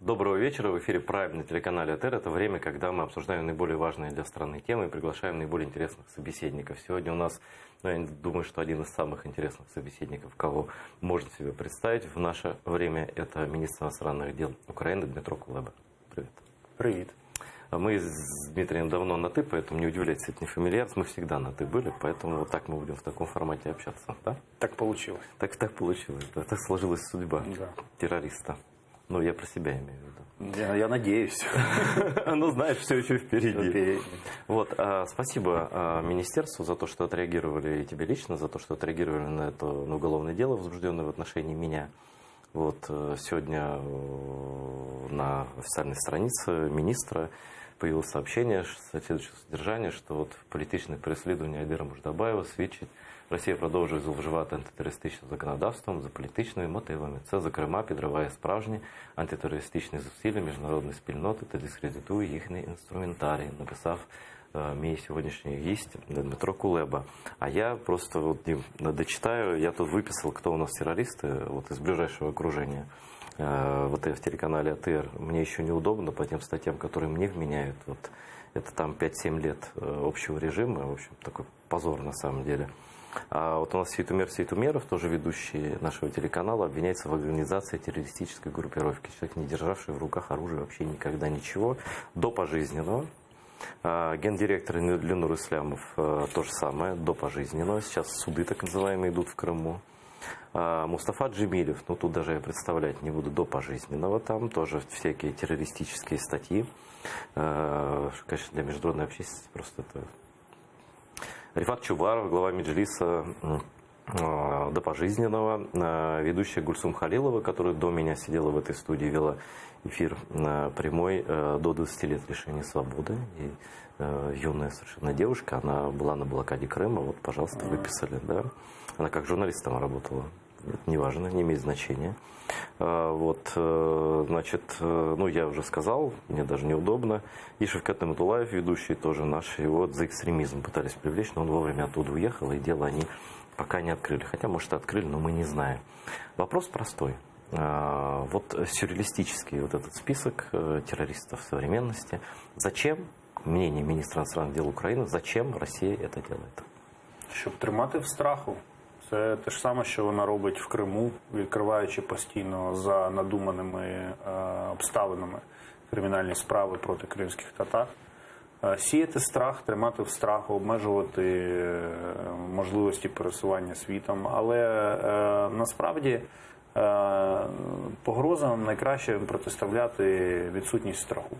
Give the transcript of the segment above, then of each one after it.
Доброго вечера. В эфире Прайм на телеканале АТР. Это время, когда мы обсуждаем наиболее важные для страны темы и приглашаем наиболее интересных собеседников. Сегодня у нас, я думаю, что один из самых интересных собеседников, кого можно себе представить в наше время, это министр иностранных дел Украины Дмитро Кулеба. Привет. Привет. Мы с Дмитрием давно на «ты», поэтому не удивляйтесь, это не фамильярность, мы всегда на «ты» были, поэтому вот так мы будем в таком формате общаться, да? Так получилось. Так получилось, да, так сложилась судьба террориста. Ну, я про себя имею в виду. Я надеюсь. Ну, знаешь, все еще впереди. Вот, спасибо министерству за то, что отреагировали, и тебе лично, за то, что отреагировали на это уголовное дело, возбужденное в отношении меня. Вот, сегодня на официальной странице министра появилось сообщение следующего содержания, що от політичне переслідування Айдара Муждабаєва свідчить, Росія продовжує зловживати антитерористичним законодавством за політичними мотивами. Це, зокрема, підриває справжні антитерористичні зусилля міжнародної спільноти та дискредитує їхній інструментарій, написав мій сьогоднішній гість Дмитро Кулеба. А я просто вот, дочитаю, я тут выписал, кто у нас террористы вот, из ближайшего окружения. Вот в телеканале АТР мне еще неудобно по тем статьям, которые мне вменяют. Вот, это там 5-7 лет общего режима, в общем, такой позор на самом деле. А вот у нас Сейтумер Сейтумеров, тоже ведущий нашего телеканала, обвиняется в организации террористической группировки. Человек, не державший в руках оружие вообще никогда ничего, до пожизненного. Гендиректор Ленур Ислямов то же самое, до пожизненного. Сейчас суды так называемые идут в Крыму. Мустафа Джемилев, ну тут даже я представлять не буду, до пожизненного, там тоже всякие террористические статьи. Конечно, для международной общественности просто это... Рифат Чубаров, глава Меджлиса, до пожизненного. Ведущая Гульсум Халилова, которая до меня сидела в этой студии, вела эфир прямой, до 20 лет лишения свободы. И юная совершенно девушка, она была на блокаде Крыма, вот, пожалуйста, выписали, да. Она как журналист там работала, это неважно, не имеет значения. Вот, значит, ну, я уже сказал, мне даже неудобно. И Шавкат Нигматуллаев, ведущий тоже наш, его за экстремизм пытались привлечь, но он вовремя оттуда уехал, и дело они пока не открыли. Хотя, может, и открыли, но мы не знаем. Вопрос простой. Вот сюрреалистический вот этот список террористов современности. Зачем, мнение министра иностранных дел Украины, зачем Россия это делает? Щоб тримати в страху. Це те ж саме, що вона робить в Криму, відкриваючи постійно за надуманими обставинами кримінальні справи проти кримських татар. Сіяти страх, тримати в страху, обмежувати можливості пересування світом. Але насправді погрозам найкраще протиставляти відсутність страху.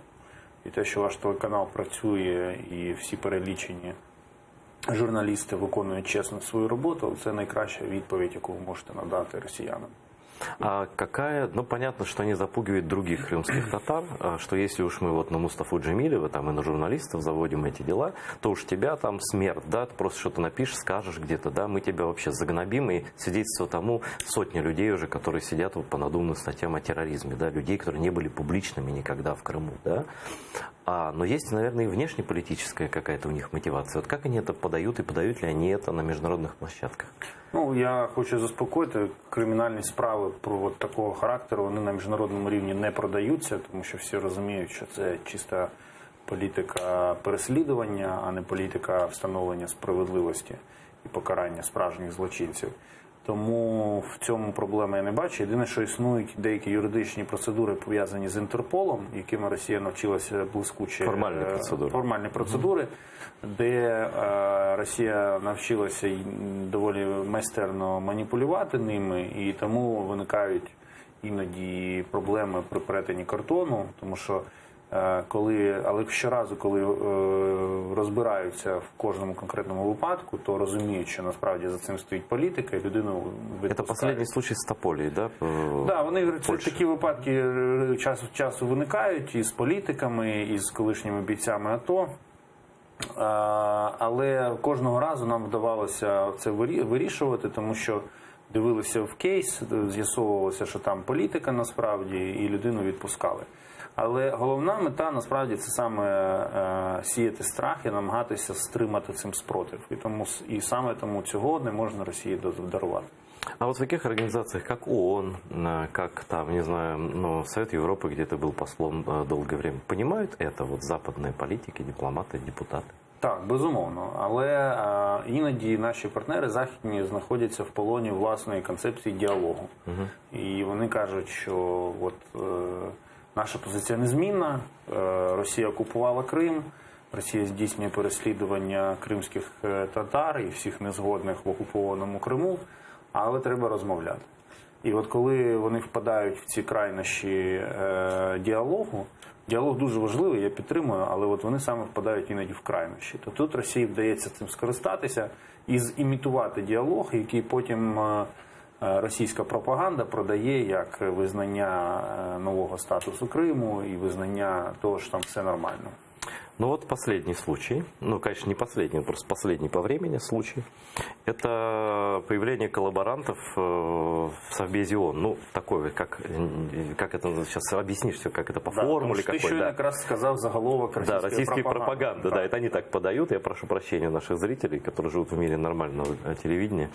І те, що ваш телеканал працює і всі перелічені журналісти виконують чесно свою роботу, це найкраща відповідь, яку ви можете надати росіянам. А какая, ну понятно, что они запугивают других крымских татар, что если уж мы вот на Мустафу Джемилева там и на журналистов заводим эти дела, то уж тебя там смерть, да, ты просто что-то напишешь, скажешь где-то, да, мы тебя вообще загнобим, и свидетельство тому сотни людей уже, которые сидят вот по надуманным статьям о терроризме, да, людей, которые не были публичными никогда в Крыму, да. Но есть, наверное, и внешнеполитическая какая-то у них мотивация. Вот как они это подают и подают ли они это на международных площадках? Ну, я хочу заспокоїти, кримінальні справи про от такого характеру, вони на міжнародному рівні не продаються, тому що всі розуміють, що це чиста політика переслідування, а не політика встановлення справедливості і покарання справжніх злочинців. Тому в цьому проблеми я не бачу. Єдине, що існують деякі юридичні процедури, пов'язані з Інтерполом, якими Росія навчилася блискуче. Формальні процедури, де Росія навчилася доволі майстерно маніпулювати ними, і тому виникають іноді проблеми при перетині кордону, тому що але щоразу, коли розбираються в кожному конкретному випадку, то розуміють, що насправді за цим стоїть політика, і людину відпускають. Це останній случай з Тополі, да? Так, вони говорять, такі випадки час від часу виникають і з політиками, і з колишніми бійцями АТО. Але кожного разу нам вдавалося це вирішувати, тому що дивилися в кейс, з'ясовувалося, що там політика насправді, і людину відпускали. Але головна мета, насправді, це саме сіяти страх і намагатися стримати цим спротив. І саме тому цього не можна Росії дарувати. А вот в таких организациях, как ООН, как там, не знаю, ну, Совет Европы, где ты был послом долгое время, понимают это вот западные политики, дипломаты, депутаты? Так, безумовно. Але іноді наші партнери західні знаходяться в полоні власної концепції діалогу. І вони кажуть, що от, наша позиція незмінна, Росія окупувала Крим, Росія здійснює переслідування кримських татар і всіх незгодних в окупованому Криму, але треба розмовляти. І от коли вони впадають в ці крайнощі діалогу, діалог дуже важливий, я підтримую, але от вони саме впадають іноді в крайнощі. То тут Росії вдається цим скористатися і зімітувати діалог, який потім російська пропаганда продає як визнання нового статусу Криму і визнання того, що там все нормально. Ну вот последний случай, ну, конечно, не последний, просто последний по времени случай, это появление коллаборантов в Совбезе ООН. Ну, такой, как это, сейчас объяснишь все, как это по формуле какой. Ты еще как раз сказал заголовок российской пропаганды. Да, это они так подают, я прошу прощения наших зрителей, которые живут в мире нормального телевидения.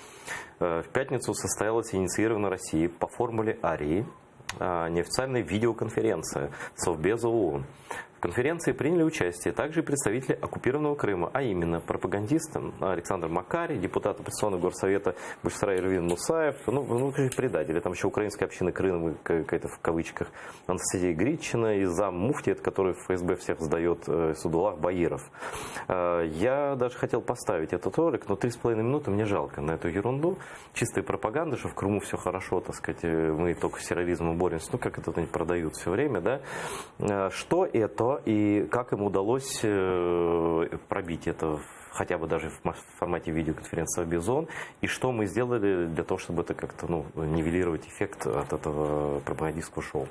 В пятницу состоялась инициирована Россией по формуле Арии неофициальная видеоконференция Совбеза ООН. В конференции приняли участие также и представители оккупированного Крыма, а именно пропагандист Александр Макарий, депутат оппозиционного горсовета Бушсара Эрвин Мусаев, ну, предатели, там еще украинская община Крыма, какая-то в кавычках, Анастасия Гритчина и зам муфти, который в ФСБ всех сдает, Судулах Баиров. Я даже хотел поставить этот ролик, но 3,5 минуты мне жалко на эту ерунду. Чистая пропаганда, что в Крыму все хорошо, так сказать, мы только с терроризмом боремся, ну как это они продают все время, да. Что это? И как им удалось пробить это хотя бы даже в формате видеоконференции Совбез ООН, и что мы сделали для того, чтобы это как-то нивелировать эффект от этого пропагандистского шоу?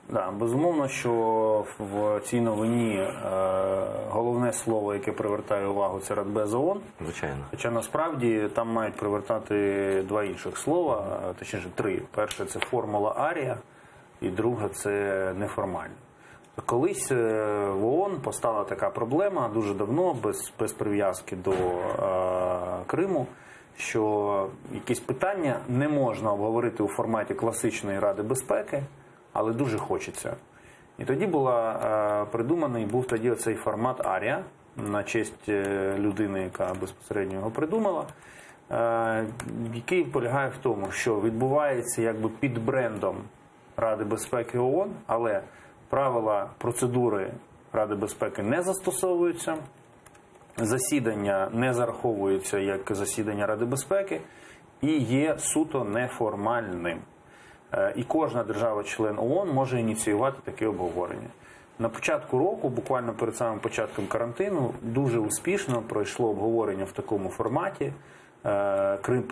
Да, безумовно, що в цій новині головне слово, яке привертає увагу, це Радбез ООН. Звичайно. Хоча насправді там мають привертати два інших слова, точніше три. Перше – це формула Арія, і друге – це неформально. Колись в ООН постала така проблема дуже давно, без прив'язки до Криму, що якісь питання не можна обговорити у форматі класичної Ради безпеки, але дуже хочеться. І тоді був тоді оцей формат Арія, на честь людини, яка безпосередньо його придумала, який полягає в тому, що відбувається якби під брендом Ради безпеки ООН, але правила, процедури Ради безпеки не застосовуються, засідання не зараховуються як засідання Ради безпеки і є суто неформальним. І кожна держава-член ООН може ініціювати таке обговорення. На початку року, буквально перед самим початком карантину, дуже успішно пройшло обговорення в такому форматі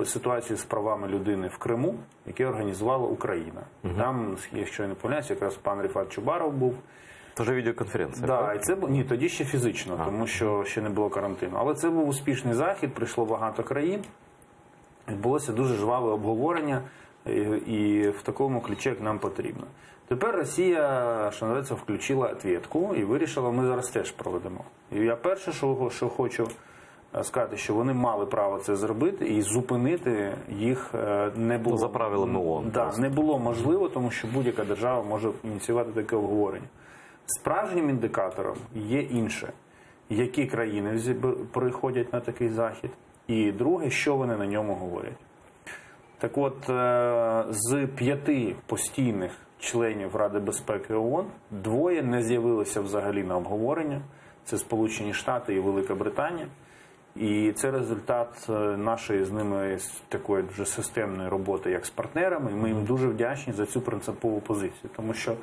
ситуації з правами людини в Криму, яке організувала Україна. Там, якщо я не помиляюсь, якраз пан Ріфат Чубаров був. Це вже відеоконференція? Да, і це ні, тоді ще фізично, тому що ще не було карантину. Але це був успішний захід, прийшло багато країн, відбулося дуже жваве обговорення, і в такому ключі, як нам потрібно. Тепер Росія, що називається, включила відповідку і вирішила, ми зараз теж проведемо. І я перше, що хочу сказати, що вони мали право це зробити і зупинити їх не було. За правилами ООН. Да, не було можливо, тому що будь-яка держава може ініціювати таке обговорення. Справжнім індикатором є інше. Які країни приходять на такий захід, і друге, що вони на ньому говорять. Так от, з 5 постійних членів Ради безпеки ООН 2 не з'явилися взагалі на обговорення. Це Сполучені Штати і Велика Британія. І це результат нашої з ними такої дуже системної роботи, як з партнерами. І ми їм дуже вдячні за цю принципову позицію. Тому що,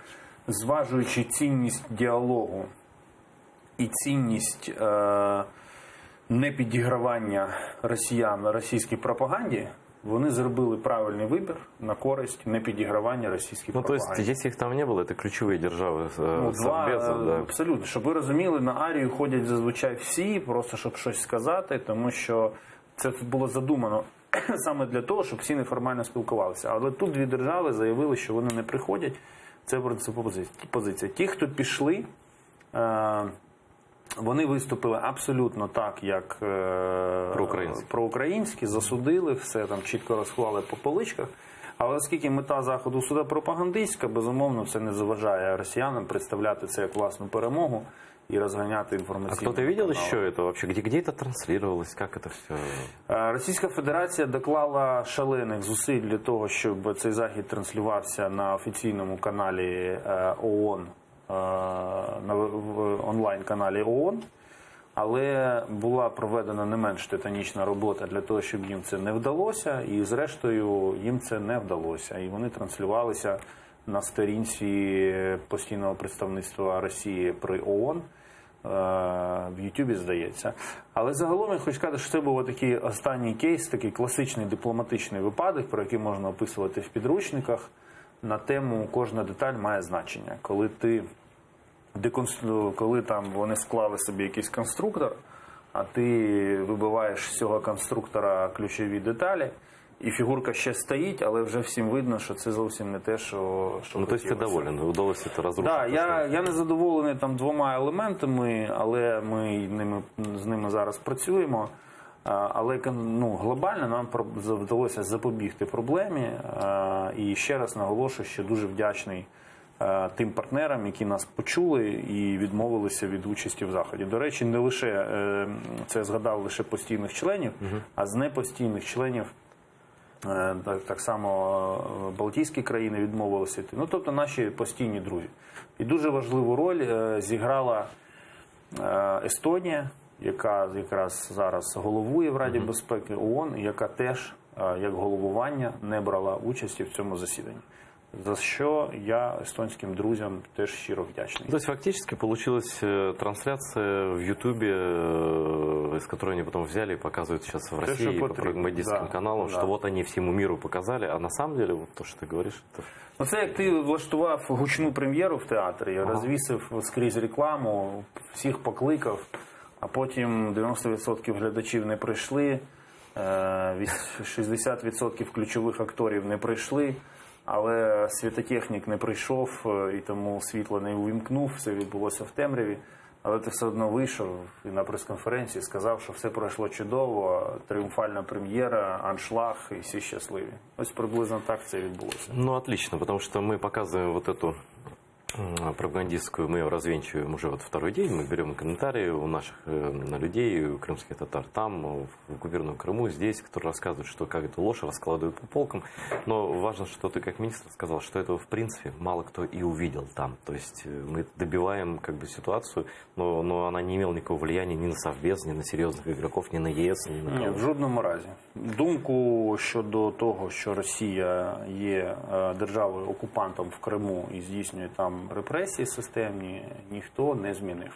зважуючи цінність діалогу і цінність непідігравання росіян російській пропаганді, вони зробили правильний вибір на користь непідігравання російській пропаганді. То есть, если их там не было, это ключевые держави Совбеза, да? Абсолютно. Щоб ви розуміли, на Арію ходять зазвичай всі, просто щоб щось сказати, тому що це було задумано саме для того, щоб всі неформально спілкувалися. Але тут 2 держави заявили, що вони не приходять. Це принципова позиція. Ті, хто пішли, вони виступили абсолютно так, як проукраїнські, засудили, все там чітко розклали по поличках. Але оскільки мета Заходу суду пропагандистська, безумовно, це не заважає росіянам представляти це як власну перемогу і розганяти інформаційну. А кто-то видел еще это вообще? Где это транслировалось? Как это все? Російська Федерація доклала шалених зусиль для того, щоб цей захід транслювався на офіційному каналі ООН, в онлайн-каналі ООН. Але була проведена не менш титанічна робота для того, щоб їм це не вдалося. І зрештою їм це не вдалося. І вони транслювалися на сторінці постійного представництва Росії при ООН. В Ютубі, здається. Але загалом я хочу сказати, що це був такий останній кейс, такий класичний дипломатичний випадок, про який можна описувати в підручниках, на тему «Кожна деталь має значення». Коли там вони склали собі якийсь конструктор, а ти вибиваєш з цього конструктора ключові деталі, і фігурка ще стоїть, але вже всім видно, що це зовсім не те, що Ну, то есть ти доволен, вдалося це розрушити? Так, я не задоволений там двома елементами, але ми з ними зараз працюємо. Але глобально нам вдалося запобігти проблемі. І ще раз наголошую, що дуже вдячний тим партнерам, які нас почули і відмовилися від участі в заході. До речі, не лише, це я згадав лише постійних членів, а з непостійних членів так само Балтійські країни відмовилися йти. Ну, тобто наші постійні друзі. І дуже важливу роль зіграла Естонія, яка якраз зараз головує в Раді безпеки ООН, яка теж, як головування, не брала участі в цьому засіданні. За що я естонским друзьям теж щиро вдячний. То есть фактически получилась трансляция в Ютубе, из которой они потом взяли и показывают сейчас в России по пропагандистским каналам, что вот они всему миру показали, а на самом деле, вот то, что ты говоришь, это... Це як ти влаштував гучну прем'єру в театрі, розвісив скрізь рекламу, всіх покликав, а потім 90% глядачів не прийшли, 60% ключових акторів не прийшли, але світотехнік не прийшов і тому світло не увімкнув, все відбулося в темряві. Але ти все одно вийшов і на прес-конференції сказав, що все пройшло чудово, тріумфальна прем'єра, аншлаг і всі щасливі. Ось приблизно так це відбулося. Ну, отлично, потому что мы показываем вот эту пропагандистскую, мы ее развенчиваем уже вот второй день, мы берем комментарии у наших людей, у крымских татар там, в оккупированном Крыму, здесь, которые рассказывают, что как это ложь раскладывают по полкам, но важно, что ты как министр сказал, что этого в принципе мало кто и увидел там, то есть мы добиваем как бы ситуацию, но она не имела никакого влияния ни на Совбез, ни на серьезных игроков, ни на ЕС, ни на кого. Ні, в жодному разі. Думку щодо того, що Росія є державою-окупантом в Криму і здійснює там репресії системні, ніхто не змінив.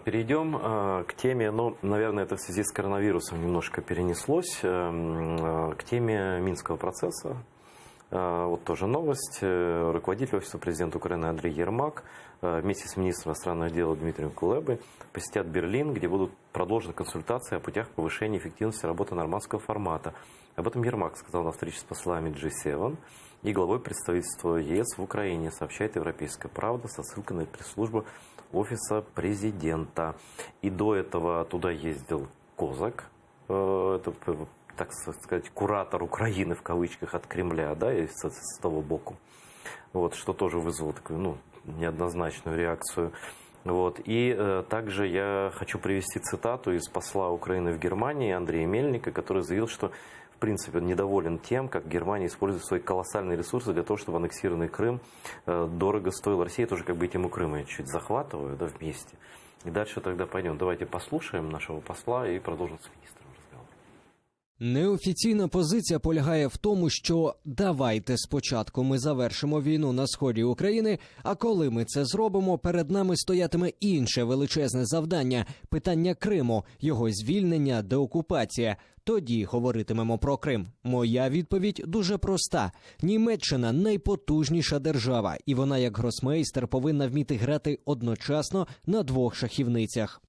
Перейдем к теме, наверное, это в связи с коронавирусом немножко перенеслось, к теме Минского процесса. Вот тоже новость. Руководитель Офиса президента Украины Андрей Ермак вместе с министром иностранных дел Дмитрием Кулебой посетят Берлин, где будут продолжены консультации о путях повышения эффективности работы нормандского формата. Об этом Ермак сказал на встрече с послами G7 и главой представительства ЕС в Украине, сообщает «Европейская правда» со ссылкой на пресс-службу Офиса президента. И до этого туда ездил Козак, это, так сказать, куратор Украины в кавычках от Кремля, да, и с того боку, вот, что тоже вызвало такую, неоднозначную реакцию. Вот. И также я хочу привести цитату из посла Украины в Германии Андрея Мельника, который заявил, что в принципе недоволен тем, как Германия использует свои колоссальные ресурсы для того, чтобы аннексированный Крым дорого стоил. Россия тоже как бы тему Крыма чуть захватываю, да, вместе. И дальше тогда пойдем. Давайте послушаем нашего посла и продолжим с министром. Неофіційна позиція полягає в тому, що давайте спочатку ми завершимо війну на сході України, а коли ми це зробимо, перед нами стоятиме інше величезне завдання – питання Криму, його звільнення, деокупація. Тоді говоритимемо про Крим. Моя відповідь дуже проста. Німеччина – найпотужніша держава, і вона як гросмейстер повинна вміти грати одночасно на двох шахівницях.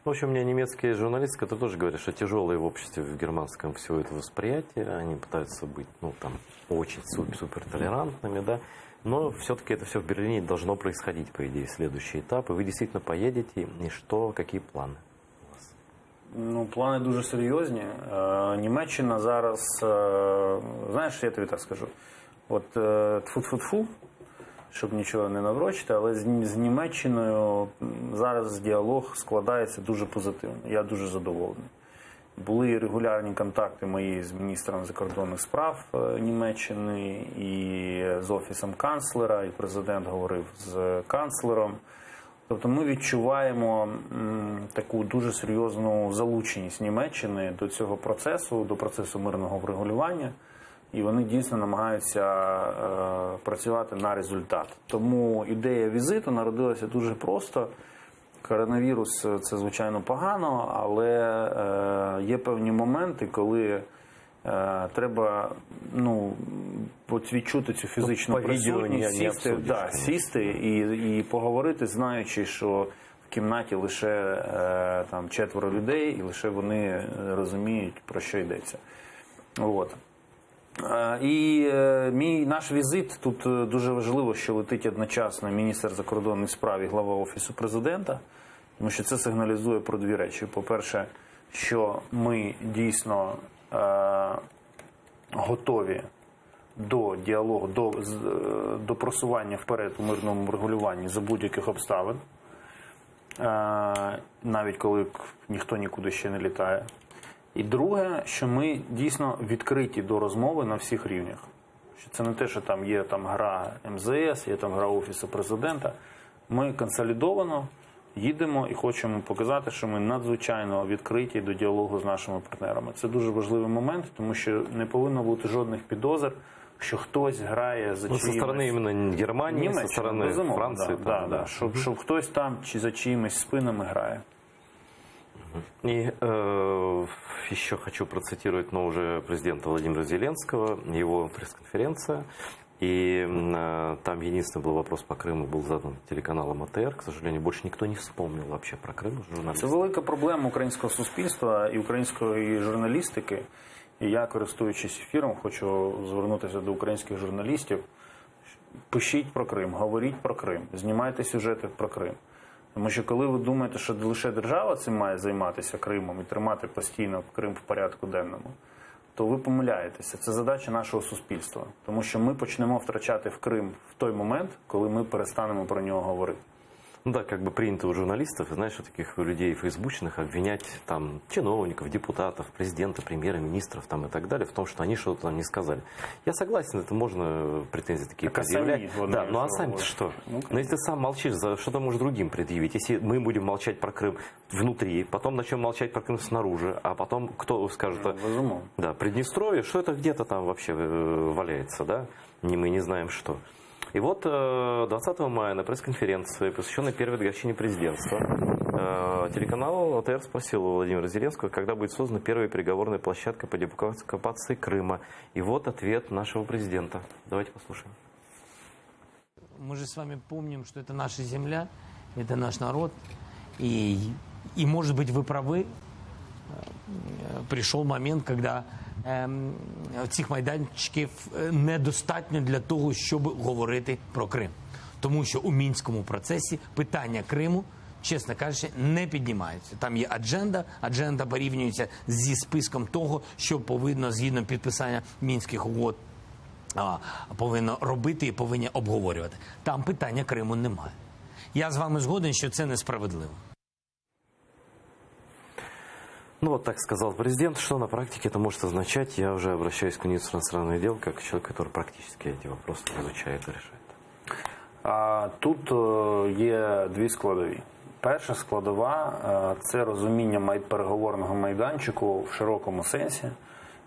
В общем, у меня немецкие журналисты, которые тоже говорят, что тяжелое в обществе в германском все это восприятие, они пытаются быть, там, очень супер толерантными, да, но все-таки это все в Берлине должно происходить, по идее, следующий этап, и вы действительно поедете, и что, какие планы у вас? Плани дуже серйозні. Німеччина зараз, знаєш, я тобі так скажу, от тфу-тфу-тфу, щоб нічого не наврочити, але з Німеччиною зараз діалог складається дуже позитивно. Я дуже задоволений. Були регулярні контакти мої з міністром закордонних справ Німеччини і з Офісом канцлера, і президент говорив з канцлером. Тобто ми відчуваємо таку дуже серйозну залученість Німеччини до цього процесу, до процесу мирного врегулювання. І вони дійсно намагаються працювати на результат. Тому ідея візиту народилася дуже просто. Коронавірус – це, звичайно, погано, але є певні моменти, коли треба відчути цю фізичну присутність, сісти і поговорити, знаючи, що в кімнаті лише 4 людей, і лише вони розуміють, про що йдеться. От. І наш візит, тут дуже важливо, що летить одночасно міністр закордонних справ і глава Офісу президента, тому що це сигналізує про дві речі. По-перше, що ми дійсно готові до діалогу, до просування вперед у мирному врегулюванні за будь-яких обставин, навіть коли ніхто нікуди ще не літає. І друге, що ми дійсно відкриті до розмови на всіх рівнях. Що це не те, що там є гра МЗС, є гра Офісу президента. Ми консолідовано їдемо і хочемо показати, що ми надзвичайно відкриті до діалогу з нашими партнерами. Це дуже важливий момент, тому що не повинно бути жодних підозр, що хтось грає за чиїмось... Со сторони іменно Германії, со сторони Франції. Щоб хтось там чи за чиїмись спинами грає. И еще хочу процитировать уже президента Владимира Зеленского, его пресс-конференция. И там единственный был вопрос по Крыму, был задан телеканалом АТР. К сожалению, больше никто не вспомнил вообще про Крым. Це велика проблема українського суспільства і української журналістики. І я, користуючись ефіром, хочу звернутися до українських журналістів. Пишіть про Крим, говоріть про Крим, знімайте сюжети про Крим. Тому що коли ви думаєте, що лише держава цим має займатися Кримом і тримати постійно Крим в порядку денному, то ви помиляєтеся. Це задача нашого суспільства. Тому що ми почнемо втрачати в Крим в той момент, коли ми перестанемо про нього говорити. Ну да, как бы принято у журналистов, знаешь, у таких людей фейсбучных обвинять там чиновников, депутатов, президента, премьера-министров там и так далее в том, что они что-то не сказали. Я согласен, это можно претензии такие предъявлять. Да, ну а сами-то что? Но если ты сам молчишь, за что-то можешь другим предъявить. Если мы будем молчать про Крым внутри, потом начнем молчать про Крым снаружи, а потом кто скажет, да, Приднестровье, что это где-то там вообще валяется, да? Мы не знаем что. И вот 20 мая на пресс-конференции, посвященной первой годовщине президентства, телеканал АТР спросил у Владимира Зеленского, когда будет создана первая переговорная площадка по деоккупации Крыма. И вот ответ нашего президента. Давайте послушаем. Мы же с вами помним, что это наша земля, это наш народ. И может быть, вы правы, прийшов момент, когда цих майданчиків недостатньо для того, щоб говорити про Крим. Тому що у Мінському процесі питання Криму, чесно кажучи, не піднімається. Там є адженда порівнюється зі списком того, що повинно, згідно підписання Мінських угод, повинно робити і повинні обговорювати. Там питання Криму немає. Я з вами згоден, що це несправедливо. Ну вот так сказал президент. Что на практике это может означать? Я уже обращаюсь к министру иностранных дел, как человек, который практически эти вопросы изучает и решает. Тут є дві складові. Перша складова – це розуміння переговорного майданчику в широкому сенсі,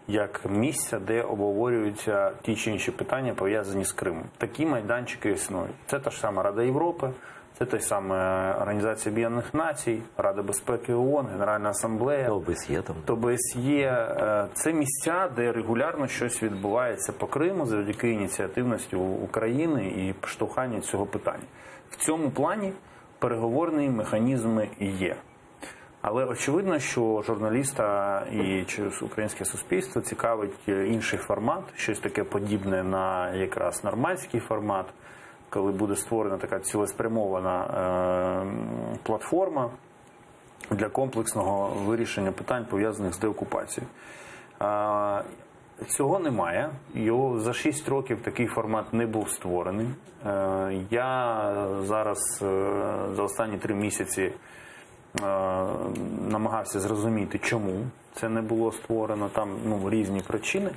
як місця, де обговорюються ті чи інші питання, пов'язані з Кримом. Такі майданчики існують. Це та ж сама Рада Європи, це та ж сама Організація Об'єднаних Націй, Рада безпеки ООН, Генеральна Асамблея, ОБСЄ. Це місця, де регулярно щось відбувається по Криму завдяки ініціативності України і штовханню цього питання. В цьому плані переговорні механізми є. Але очевидно, що журналіста і через українське суспільство цікавить інший формат, щось таке подібне на якраз нормандський формат, коли буде створена така цілеспрямована платформа для комплексного вирішення питань, пов'язаних з деокупацією. Цього немає. Його за 6 років такий формат не був створений. Я зараз за останні 3 місяці намагався зрозуміти, чому це не було створено. Там різні причини.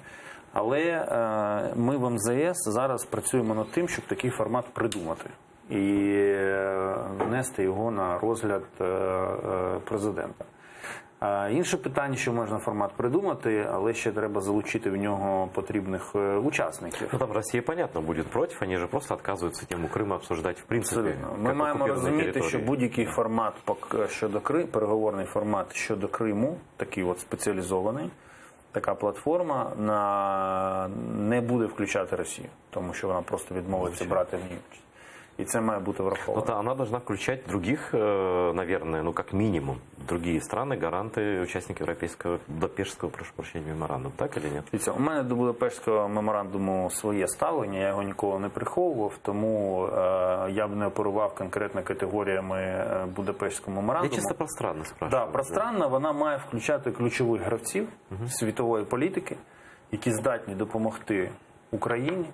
Але ми в МЗС зараз працюємо над тим, щоб такий формат придумати і внести його на розгляд президента. Інше питання, що можна формат придумати, але ще треба залучити в нього потрібних учасників. Ну, там Росія, понятно, буде проти, вони ж просто відказуються тему Криму обсуждати в принципі. Абсолютно. Ми маємо розуміти, що будь-який формат щодо Криму, переговорний формат щодо Криму, такий от спеціалізований, така платформа не буде включати Росію, тому що вона просто відмовиться брати в ній участь. И это має бути враховано. Но она должна включать других, наверное, как минимум, другие страны, гаранты, участники Европейского, Будапештського, прошу прощения, меморандуму, так или нет? Дивіться, у мене до Будапештського меморандуму своє ставлення, я його ніколи не приховував, тому я б не оперував конкретно категоріями Будапештського меморандуму. Я чисто пространно спрашиваю. Да, пространно, вона має включати ключових гравців світової політики, які здатні допомогти Україні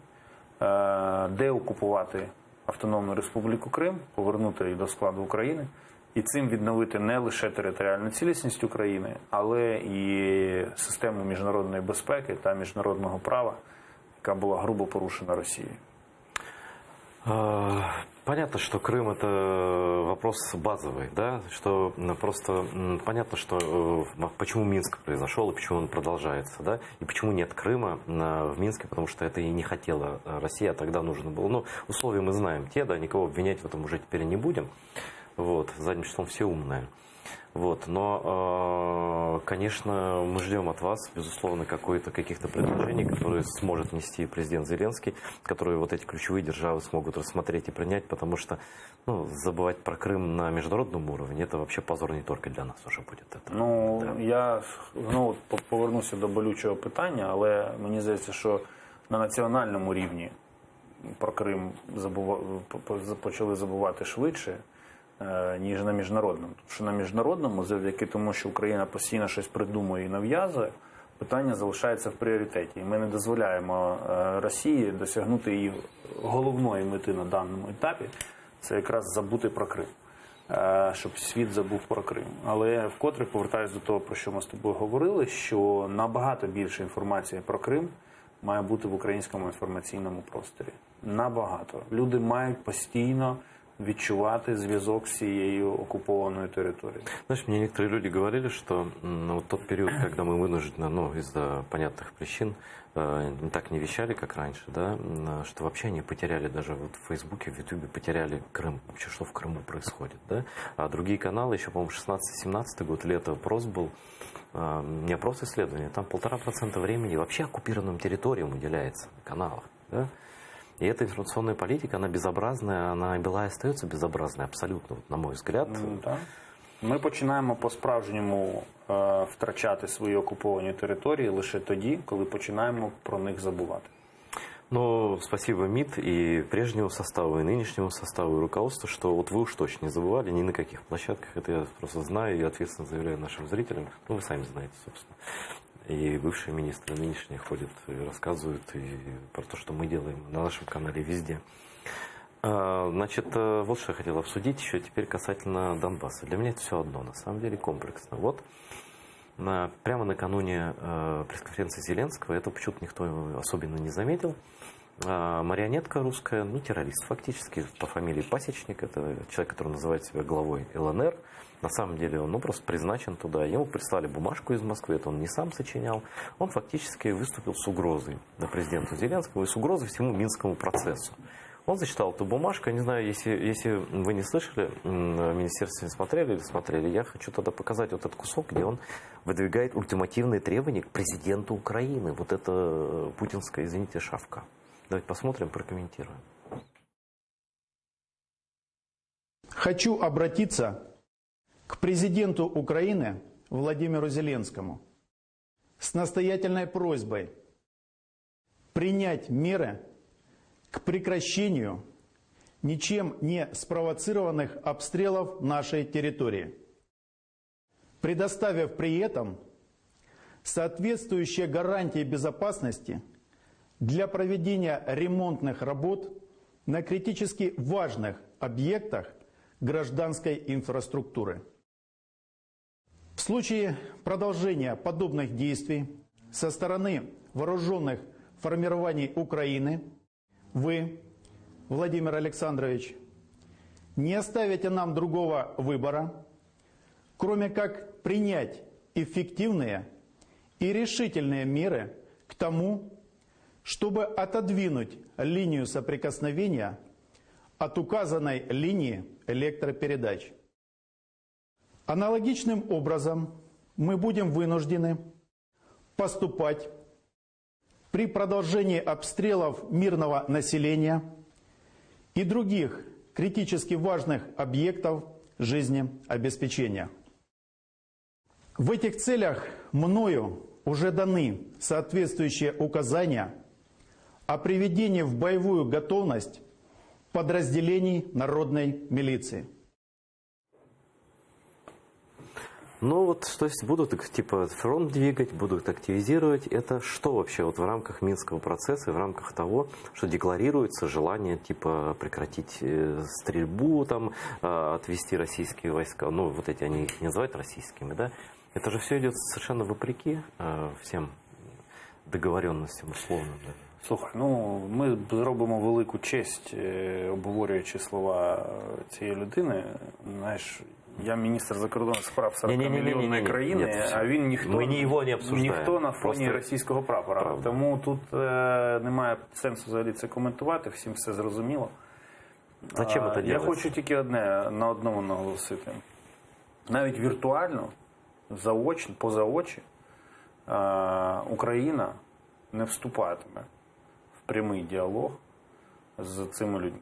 деокупувати Автономну Республіку Крим, повернути її до складу України і цим відновити не лише територіальну цілісність України, але і систему міжнародної безпеки та міжнародного права, яка була грубо порушена Росією. Понятно, что Крым – это вопрос базовый, да, что просто понятно, что почему Минск произошел и почему он продолжается, да, и почему нет Крыма в Минске, потому что это и не хотела Россия, а тогда нужно было, ну, условия мы знаем те, да, никого обвинять в этом уже теперь не будем, вот, задним числом все умные. Вот, но, конечно, мы ждем от вас, безусловно, каких-то предложений, которые сможет внести президент Зеленский, которые вот эти ключевые державы смогут рассмотреть и принять, потому что забывать про Крым на международном уровне, это вообще позор не только для нас уже будет. Это, я повернуся до болючого питання, але мені здається, що на національному рівні про Крим почали забувати швидше, ніж на міжнародному. Тому що на міжнародному, завдяки тому, що Україна постійно щось придумує і нав'язує, питання залишається в пріоритеті. І ми не дозволяємо Росії досягнути її головної мети на даному етапі, це якраз забути про Крим. Щоб світ забув про Крим. Але вкотре повертаюся до того, про що ми з тобою говорили, що набагато більше інформації про Крим має бути в українському інформаційному просторі. Набагато. Люди мають постійно відчувати зв'язок з цією окупованою територією. Знаешь, мне некоторые люди говорили, что вот тот период, когда мы вынуждены, из-за понятных причин, не так не вещали, как раньше, да, что вообще они потеряли, даже вот в Фейсбуке, в Ютубе потеряли Крым. Вообще, что в Крыму происходит, да? А другие каналы, еще, по-моему, 16-17 год, лето опрос был, не опрос исследования, там 1,5% времени вообще оккупированным территориям уделяется на каналах, да? И эта информационная политика, она безобразная, она была и остается безобразной абсолютно, на мой взгляд. Так. Ми починаємо по-справжньому втрачати свої окуповані території лише тоді, коли починаємо про них забувати. Но спасибо МИД и прежнему составу, и нынешнему составу, и руководству, что вот вы уж точно не забывали ни на каких площадках. Это я просто знаю и ответственно заявляю нашим зрителям. Вы сами знаете, собственно. И бывшие министры, и нынешние ходят и рассказывают и про то, что мы делаем на нашем канале везде. Значит, вот что я хотел обсудить еще теперь касательно Донбасса. Для меня это все одно, на самом деле, комплексно. Вот прямо накануне пресс-конференции Зеленского, это почему-то никто особенно не заметил, марионетка русская, террорист фактически, по фамилии Пасечник, это человек, который называет себя главой ЛНР. На самом деле он просто призначен туда. Ему прислали бумажку из Москвы, это он не сам сочинял. Он фактически выступил с угрозой на президенту Зеленскому и с угрозой всему Минскому процессу. Он зачитал эту бумажку. Я не знаю, если вы не слышали, в министерстве не смотрели или смотрели, я хочу тогда показать вот этот кусок, где он выдвигает ультимативные требования к президенту Украины. Вот это путинская, извините, шавка. Давайте посмотрим, прокомментируем. Хочу обратиться к президенту Украины Владимиру Зеленскому с настоятельной просьбой принять меры к прекращению ничем не спровоцированных обстрелов нашей территории, предоставив при этом соответствующие гарантии безопасности для проведения ремонтных работ на критически важных объектах гражданской инфраструктуры. В случае продолжения подобных действий со стороны вооруженных формирований Украины вы, Владимир Александрович, не оставите нам другого выбора, кроме как принять эффективные и решительные меры к тому, чтобы отодвинуть линию соприкосновения от указанной линии электропередач. Аналогичным образом мы будем вынуждены поступать при продолжении обстрелов мирного населения и других критически важных объектов жизнеобеспечения. В этих целях мною уже даны соответствующие указания о приведении в боевую готовность подразделений народной милиции. Ну вот, то есть будут типа фронт двигать, будут активизировать. Это что вообще вот в рамках Минского процесса, в рамках того, что декларируется желание типа прекратить стрельбу, там, отвести российские войска, ну вот эти они их не называют российскими, да? Это же все идет совершенно вопреки всем договоренностям условно. Да? Слухай, ну ми зробимо велику честь, обговорюючи слова цієї людини. Знаєш, я міністр закордонних справ 40-мільйонної країни, а він ніхто на фоні російського прапора. Правда. Тому тут немає сенсу взагалі це коментувати, всім все зрозуміло. Я хочу тільки на одному наголосити. Навіть віртуально, заочно, поза очі, Україна не вступатиме в прямий діалог з цими людьми.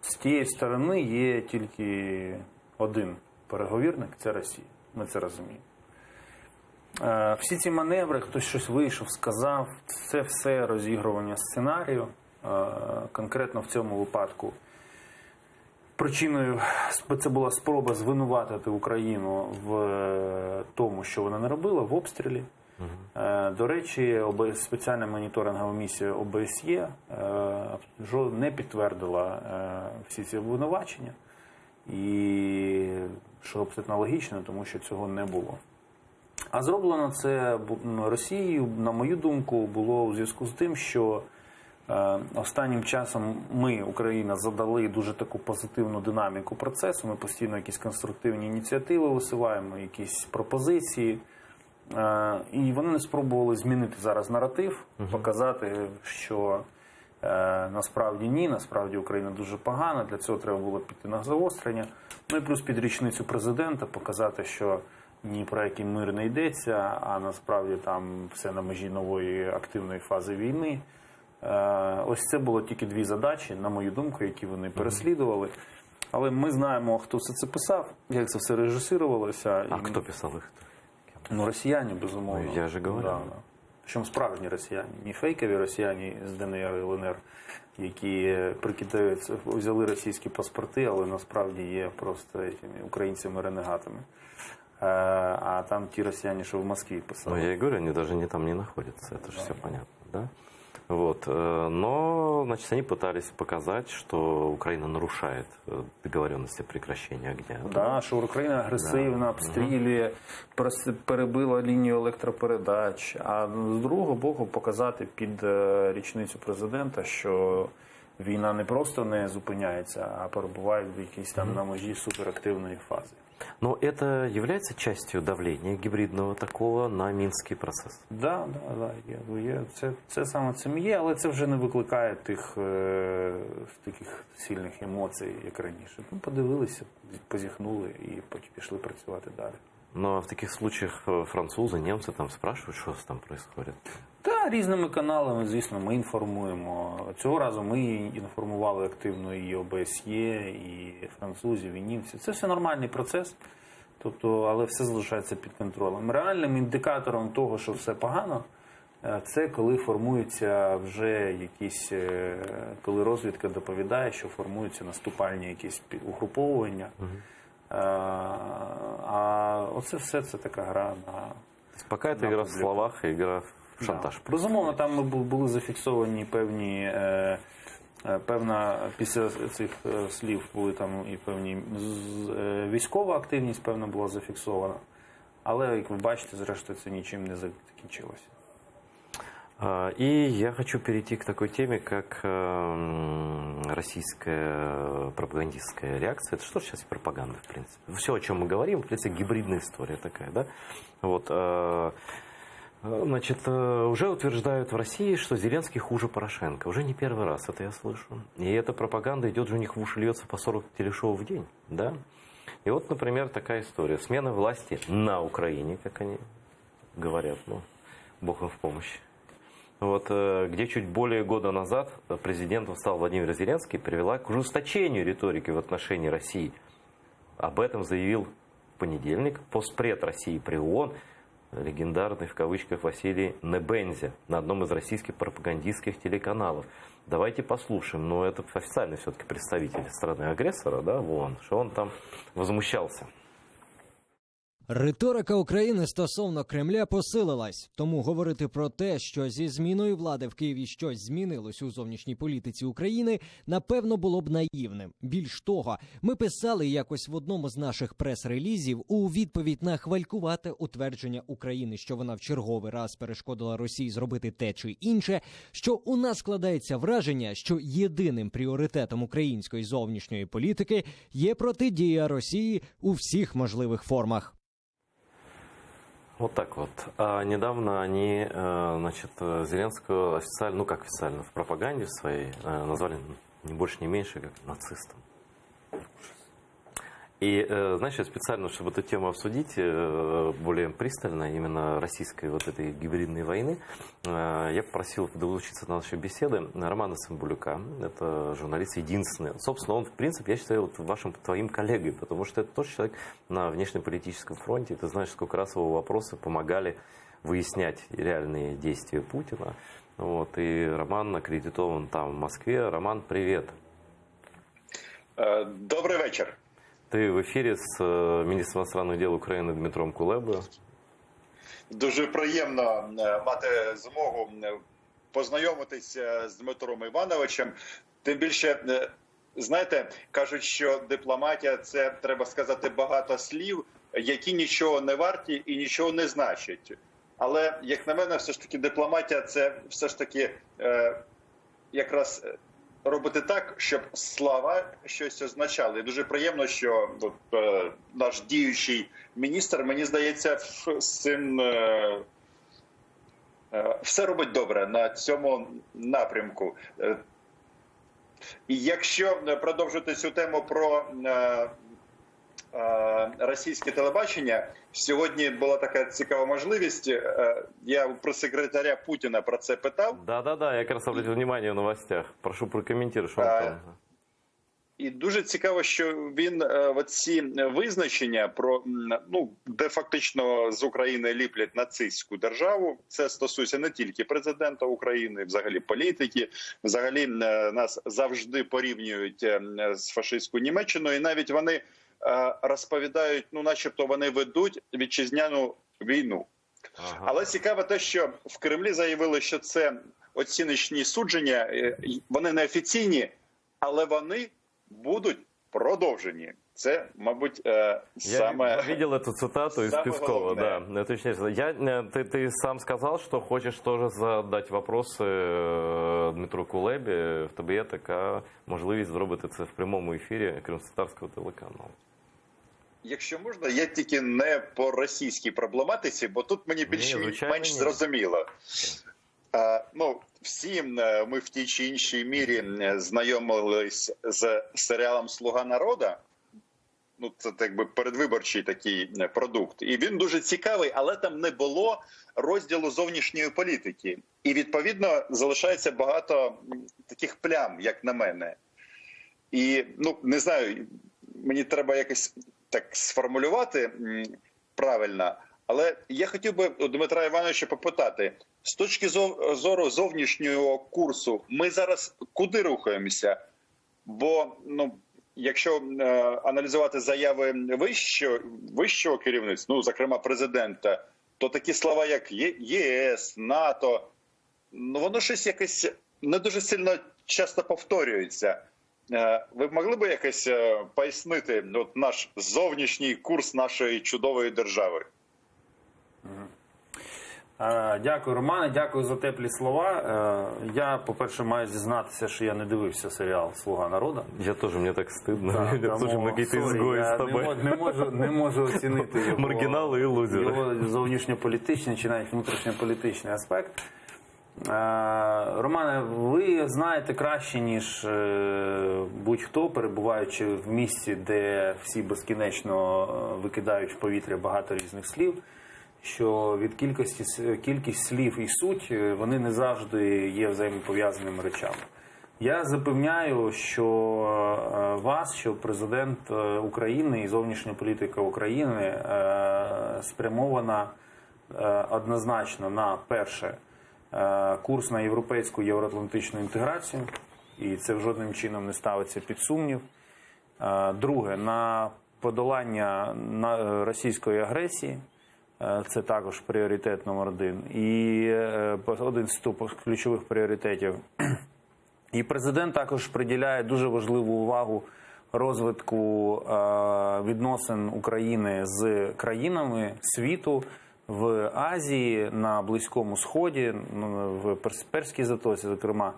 З тієї сторони є тільки один переговірник – це Росія. Ми це розуміємо. Всі ці маневри, хтось щось вийшов, сказав, це все розігрування сценарію. Конкретно в цьому випадку причиною це була спроба звинуватити Україну в тому, що вона не робила, в обстрілі. До речі, спеціальна моніторингова місія ОБСЄ не підтвердила всі ці обвинувачення. І що абсолютно логічно, тому що цього не було. А зроблено це Росією, на мою думку, було у зв'язку з тим, що останнім часом ми, Україна, задали дуже таку позитивну динаміку процесу. Ми постійно якісь конструктивні ініціативи висуваємо, якісь пропозиції. І вони не спробували змінити зараз наратив, показати, що насправді ні, насправді Україна дуже погана, для цього треба було піти на загострення. Ну і плюс під річницю президента показати, що ні про який мир не йдеться, а насправді там все на межі нової активної фази війни. Ось це було тільки дві задачі, на мою думку, які вони переслідували. Але ми знаємо, хто все це писав, як це все режисувалося. А хто писав їх? Ну, росіяни, безумовно. Я же говорю. Да. Причому справжні росіяни. Не фейкові росіяни з ДНР і ЛНР, які прикидаються, взяли російські паспорти, але насправді є просто українцями-ренегатами. А там ті росіяни, що в Москві писали. Ну, я и говорю, они даже там не находятся, это же все понятно, да? Вот. Но, значит, они пытались показать, что Украина нарушает договоренности о прекращении огня. Да, що Україна агресивно обстрілює, перебила лінію електропередач. А з другого боку показати під річницю президента, що війна не просто не зупиняється, а перебуває в якійсь там на межі суперактивної фази. Но это является частью давления гибридного такого на Минский процесс? Да, є. Це саме цим є, але це вже не викликає таких сильних емоцій, як раніше. Ну, подивилися, позіхнули і потім пішли працювати далі. Но в таких случаях французы, немцы там спрашивают, что там происходит? Да, Так, різними каналами, звісно, ми інформуємо. Цього разу ми інформували активно і ОБСЄ, і французів, і німців. Це все нормальний процес, тобто, але все залишається під контролем. Реальним індикатором того, що все погано, це коли формуються вже якісь, коли розвідка доповідає, що формуються наступальні якісь угруповування. А оце все це така гра на... Поки це гра в словах і гра в шантаж. Да. Безумовно, там були зафіксовані певна, після цих слів були там і певні військова активність, певна була зафіксована. Але, як ви бачите, зрештою це нічим не закінчилося. И я хочу перейти к такой теме, как российская пропагандистская реакция. Это что же сейчас пропаганда, в принципе? Все, о чем мы говорим, в принципе, гибридная история такая, да? Вот, значит, уже утверждают в России, что Зеленский хуже Порошенко. Уже не первый раз это я слышу. И эта пропаганда идет же у них в уши, льется по 40 телешоу в день, да? И вот, например, такая история. Смена власти на Украине, как они говорят, ну, бог им в помощь. Вот, где чуть более года назад президентом стал Владимир Зеленский, привела к ужесточению риторики в отношении России. Об этом заявил в понедельник постпред России при ООН, легендарный в кавычках Василий Небензя, на одном из российских пропагандистских телеканалов. Давайте послушаем, но это официальный все-таки представитель страны-агрессора, да, в ООН, что он там возмущался. Риторика України стосовно Кремля посилилась. Тому говорити про те, що зі зміною влади в Києві щось змінилось у зовнішній політиці України, напевно, було б наївним. Більш того, ми писали якось в одному з наших прес-релізів у відповідь на хвалькувате утвердження України, що вона в черговий раз перешкодила Росії зробити те чи інше, що у нас складається враження, що єдиним пріоритетом української зовнішньої політики є протидія Росії у всіх можливих формах. Вот так вот. А недавно они, значит, Зеленского официально, ну как официально, в пропаганде своей назвали не больше, не меньше, как нацистом. И, значит, специально, чтобы эту тему обсудить более пристально, именно российской вот этой гибридной войны, я попросил долучиться до нашей беседы Романа Цымбалюка. Это журналист единственный. Собственно, он, в принципе, я считаю, вот твоим коллегой, потому что это тоже человек на внешнеполитическом фронте. Ты знаешь, сколько раз его вопросы помогали выяснять реальные действия Путина. Вот, и Роман аккредитован там, в Москве. Роман, привет. Добрий вечір. Ти в ефірі з міністром іностранних діл України Дмитром Кулебою. Дуже приємно мати змогу познайомитися з Дмитром Івановичем. Тим більше, знаєте, кажуть, що дипломатія – це, треба сказати, багато слів, які нічого не варті і нічого не значать. Але, як на мене, все ж таки дипломатія – це все ж таки якраз робити так, щоб слова щось означали. І дуже приємно, що наш діючий міністр, мені здається, з цим все робить добре на цьому напрямку. І якщо продовжити цю тему про російське телебачення, сьогодні була така цікава можливість. Я у прес-секретаря Путіна про це питав. Да, я якраз обратив увагу в новостях. Прошу прокоментуй, що там. І дуже цікаво, що він оці визначення про, ну, де фактично з України ліплять нацистську державу, це стосується не тільки президента України, взагалі політики, взагалі нас завжди порівнюють з фашистською Німеччиною, і навіть вони розповідають, ну, начебто вони ведуть вітчизняну війну. Ага. Але цікаво те, що в Кремлі заявили, що це оціночні судження, вони не офіційні, але вони будуть продовжені. Це, мабуть, саме... Я видел эту цитату из Пескова, да. Ты сам сказал, что хочешь тоже задать вопросы Дмитру Кулебі. В тебе є така можливість зробити це в прямому ефірі кримськотатарського телеканалу. Якщо можна, я тільки не по російській проблематиці, бо тут мені більш-менш зрозуміло. Ну, всі ми в тій чи іншій мірі знайомились з серіалом «Слуга народу». Ну, це якби передвиборчий такий продукт. І він дуже цікавий, але там не було розділу зовнішньої політики. І, відповідно, залишається багато таких плям, як на мене. І, ну, не знаю, мені треба якось так сформулювати правильно, але я хотів би у Дмитра Івановича попитати, з точки зору зовнішнього курсу, ми зараз куди рухаємося? Бо, ну, якщо аналізувати заяви вищого керівництва, ну, зокрема президента, то такі слова, як ЄС, НАТО, ну, воно щось якось не дуже сильно часто повторюється. Ви б могли б якось пояснити от наш зовнішній курс нашої чудової держави? Дякую, Романе, дякую за теплі слова. Я, по-перше, маю зізнатися, що я не дивився серіал «Слуга народу». Я тоже, мне так стыдно. Да, Слушай, мы какие-то изгои с тобой. Не можу оцінити його, Маргінали і лузери. його зовнішньополітичний чи навіть внутрішньополітичний аспект. Романе, ви знаєте краще, ніж будь-хто, перебуваючи в місці, де всі безкінечно викидають в повітря багато різних слів, що від кількість слів і суть, вони не завжди є взаємопов'язаними речами. Я запевняю, що президент України і зовнішня політика України спрямована однозначно на перше, курс на європейську євроатлантичну інтеграцію, і це жодним чином не ставиться під сумнів. Друге, на подолання російської агресії, це також пріоритет номер один. І один з ключових пріоритетів. І президент також приділяє дуже важливу увагу розвитку відносин України з країнами світу, в Азії, на Близькому Сході, в Перській затоці, зокрема,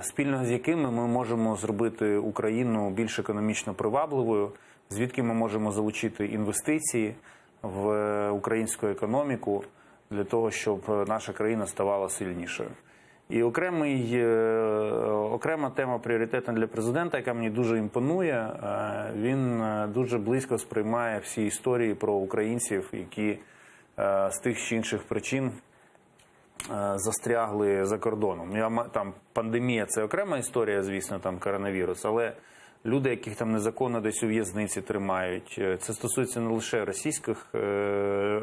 спільно з якими ми можемо зробити Україну більш економічно привабливою, звідки ми можемо залучити інвестиції в українську економіку для того, щоб наша країна ставала сильнішою. І окрема тема пріоритетна для президента, яка мені дуже імпонує, він дуже близько сприймає всі історії про українців, які з тих чи інших причин застрягли за кордоном. Там пандемія – це окрема історія, звісно, там коронавірус, але люди, яких там незаконно десь у в'язниці тримають, це стосується не лише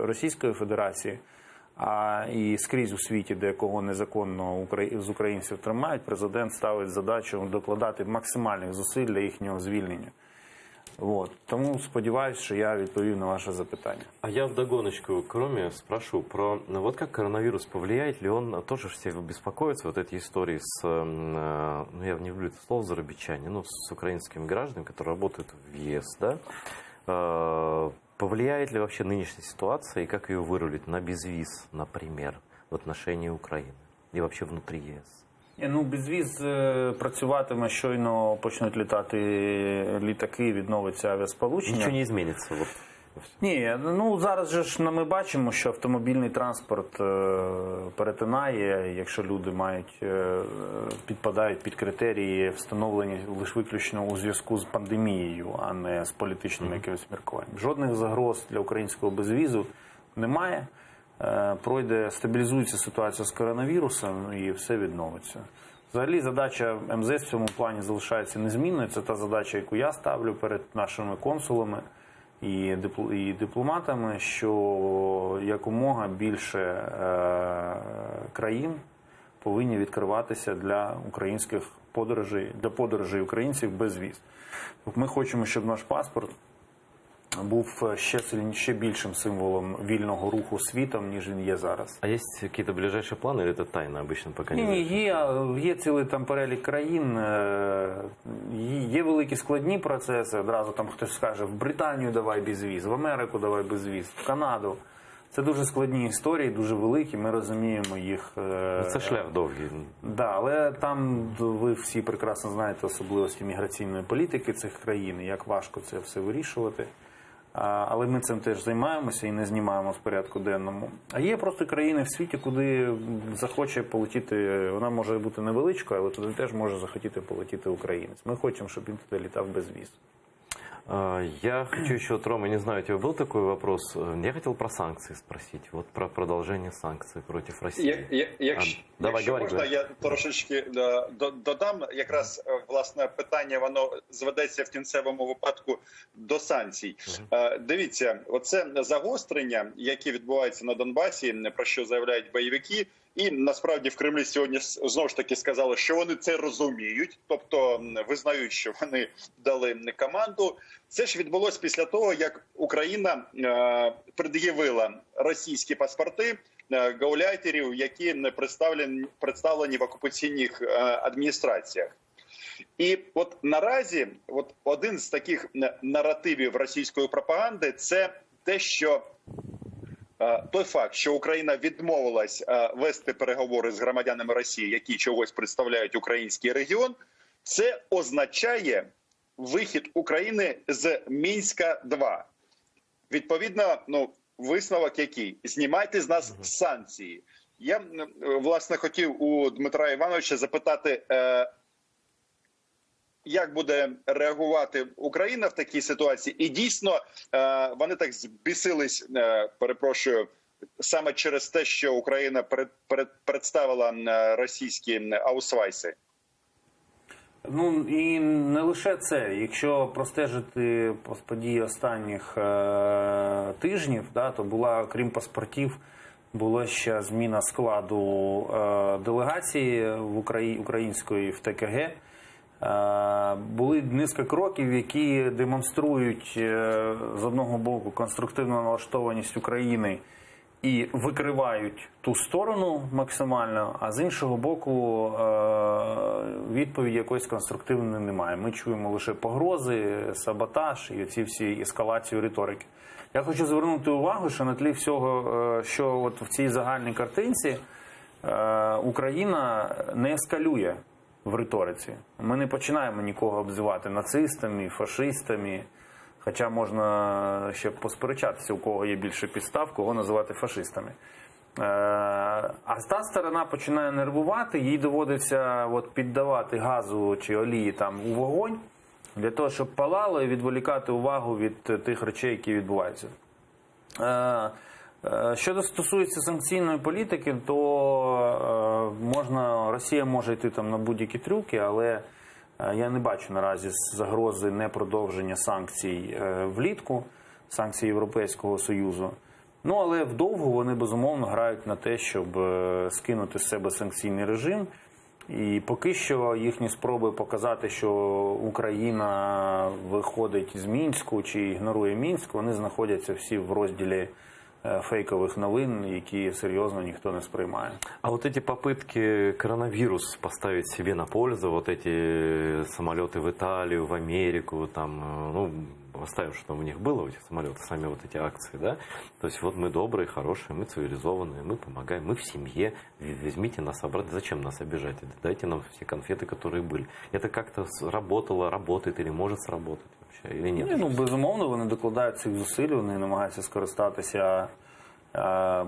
Російської Федерації, а і скрізь у світі, де кого незаконно з українців тримають, президент ставить задачу докладати максимальних зусиль для їхнього звільнення. Вот. Тому сподіваюся, що я відповів на ваше запитання. А я вдогоночку, кроме, спрошу про, вот как коронавирус повлияет ли он, тоже все беспокоятся, вот эти истории с, ну я не люблю это слово, зарабичане, ну с украинскими гражданами, которые работают в ЕС, да? Повлияет ли вообще нынешняя ситуация и как ее вырулить на безвиз, например, в отношении Украины и вообще внутри ЕС? Ну, безвіз працюватиме, щойно почнуть літати літаки, відновиться авіасполучення. Нічого не зміниться? Ні, ну зараз же ж ми бачимо, що автомобільний транспорт перетинає, якщо люди підпадають під критерії, встановлені лише виключно у зв'язку з пандемією, а не з політичним якимось міркуванням. Жодних загроз для українського безвізу немає. Стабілізується ситуація з коронавірусом і все відновиться. Взагалі задача МЗС в цьому плані залишається незмінною. Це та задача, яку я ставлю перед нашими консулами і дипломатами, що якомога більше країн повинні відкриватися для українських подорожей, для подорожей українців без віз. Ми хочемо, щоб наш паспорт був ще більшим символом вільного руху світом, ніж він є зараз. А є якісь ближайші плани, чи це тайна, обично, поки не Ні, є цілий там перелік країн, є великі складні процеси, одразу там хтось скаже, в Британію давай безвіз, в Америку давай безвіз, в Канаду. Це дуже складні історії, дуже великі, ми розуміємо їх. Це шлях довгий. Да, але там ви всі прекрасно знаєте особливості міграційної політики цих країн, як важко це все вирішувати. Але ми цим теж займаємося і не знімаємо з порядку денному. А є просто країни в світі, куди захоче полетіти, вона може бути невеличкою, але туди теж може захотіти полетіти українець. Ми хочемо, щоб він туди літав без віз. Я хочу еще, вот, Рома, не знаю, у тебя был такой вопрос? Я хотел про санкции спросить, вот про продолжение санкций против России. Давай, говори, можна, говори. я трошечки додам. Якраз, власне, питання, воно зведеться в кінцевому випадку до санкцій. Дивіться, оце загострення, яке відбувається на Донбасі, про що заявляють бойовики, і насправді в Кремлі сьогодні знову ж таки сказали, що вони це розуміють, тобто визнають, що вони дали представленню. Це ж відбулося після того, як Україна пред'явила російські паспорти гауляйтерів, які представлені в окупаційних адміністраціях. І от наразі один з таких наративів російської пропаганди – це те, що той факт, що Україна відмовилась вести переговори з громадянами Росії, які чогось представляють український регіон, це означає вихід України з Мінська-2. Відповідно, висновок який? Знімайте з нас санкції. Я, власне, хотів у Дмитра Івановича запитати, як буде реагувати Україна в такій ситуації? І дійсно, вони так збісились, перепрошую, саме через те, що Україна представила російські аусвайси. Ну і не лише це. Якщо простежити події останніх тижнів, то була, крім паспортів, була ще зміна складу делегації української в ТКГ. Були низка кроків, які демонструють з одного боку конструктивну налаштованість України і викривають ту сторону максимально, а з іншого боку відповіді якоїсь конструктивної немає. Ми чуємо лише погрози, саботаж і ці всі ескалацію риторики. Я хочу звернути увагу, що на тлі всього, що от в цій загальній картинці Україна не ескалює в риториці. Ми не починаємо нікого обзивати нацистами, фашистами, хоча можна ще посперечатися, у кого є більше підстав, кого називати фашистами. А та сторона починає нервувати, їй доводиться піддавати газу чи олії у вогонь, для того, щоб палало і відволікати увагу від тих речей, які відбуваються. Що стосується санкційної політики, то Росія може йти на будь-які трюки, але я не бачу наразі загрози непродовження санкцій влітку, санкцій Європейського Союзу. Але вдовго вони, безумовно, грають на те, щоб скинути з себе санкційний режим. І поки що їхні спроби показати, що Україна виходить з Мінську чи ігнорує Мінськ, вони знаходяться всі в розділі фейковых новин, які серйозно ніхто не сприймає. А вот эти попытки коронавирус поставить себе на пользу, вот эти самолеты в Италию, в Америку, оставим, что у них было, у этих самолетов, сами вот эти акции, да? То есть вот мы добрые, хорошие, мы цивилизованные, мы помогаем, мы в семье, возьмите нас обратно, зачем нас обижать? Дайте нам все конфеты, которые были. Это как-то работало, работает или может сработать вообще, или нет? Безумовно, вони докладають цих зусиль, вони намагаються скористатися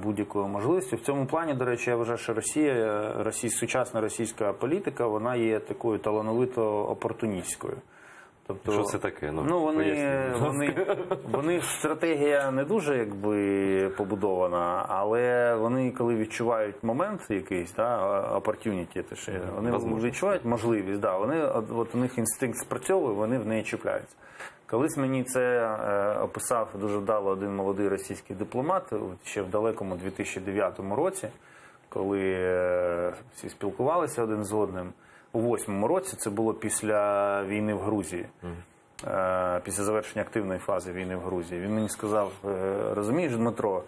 будь-якою можливістю. В цьому плані, до речі, я вважаю, що сучасна російська політика, вона є такою талановито опортуністською. Тобто, що це таке? Вони стратегія не дуже побудована, але вони, коли відчувають момент якийсь, opportunity, вони відчувають можливість, у них інстинкт спрацьовує, вони в неї чіпляються. Колись мені це описав дуже вдало один молодий російський дипломат ще в далекому 2009 році, коли всі спілкувалися один з одним. У 2008 році, це було після війни в Грузії, після завершення активної фази війни в Грузії. Він мені сказав, розумієш, Дмитро,